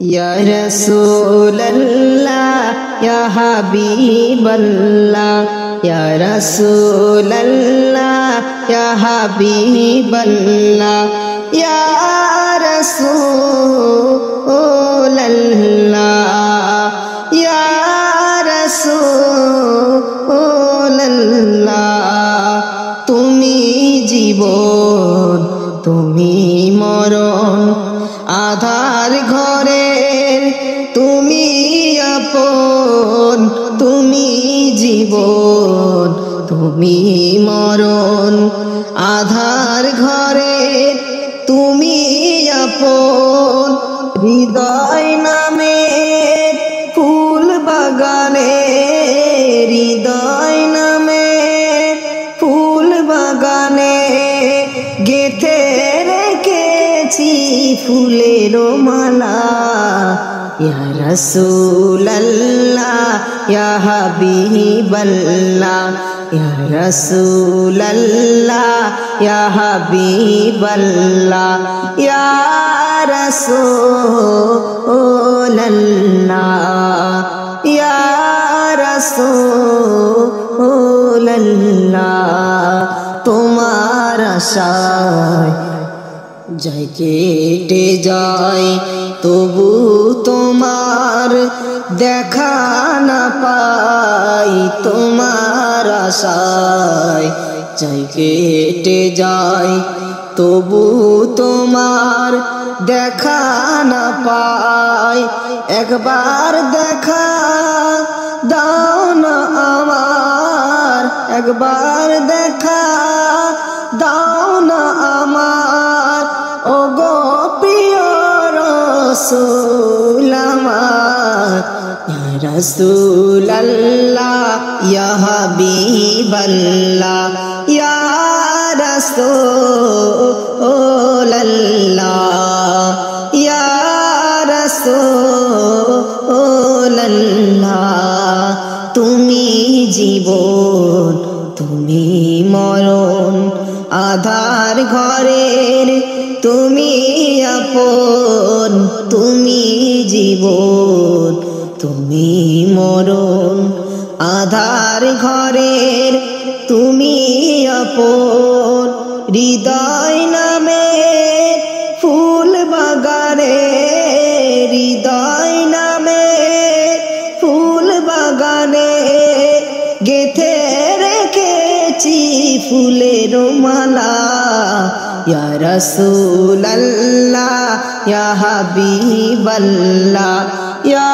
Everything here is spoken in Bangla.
या रसूल अल्लाह या हबीब अल्लाह या रसूल अल्लाह या हबीब अल्लाह या रसूल अल्लाह या रसूल अल्लाह तुमी जीवन तुमी मरण आधार घरेर तुमी आपन तुमी जीवन तुमी मरण आधार घरेर तुमी आपन हृदय नामे फूल बागाने हृदय नामे फूल बागाने गेथे রেখেছি ফুলের মালা ইয়া রাসূলুল্লাহ ইয়া হাবিবাল্লাহ ইয়া রাসূলুল্লাহ ইয়া হাবিবাল্লাহ ইয়া রাসূলুল্লাহ ইয়া রাসূলুল্লাহ তোমার আশায় যাই কেটে যায় তবু তোমার দেখা না পাই তোমার আশায় যাই কেটে যায় তবু তোমার দেখা না পাই একবার দেখা দাও না আমার একবার দেখা দাও না আমার ও গো প্রিয় রাসূল আমার ইয়া রাসূলুল্লাহ ইয়া হাবিবাল্লাহ ইয়া রাসূলুল্লাহ ইয়া রাসূলুল্লাহ তুমি জীবন তুমি মরণ আধার ঘরের তুমি আপন তুমি জীবন তুমি মরণ আধার ঘরের তুমি আপন হৃদয় নামে ফুল বাগানে হৃদয় নামে ফুল বাগানে গেথে রেখেছি ফুলের মালা ইয়া রাসূলুল্লাহ ইয়া হাবিবাল্লাহ ইয়া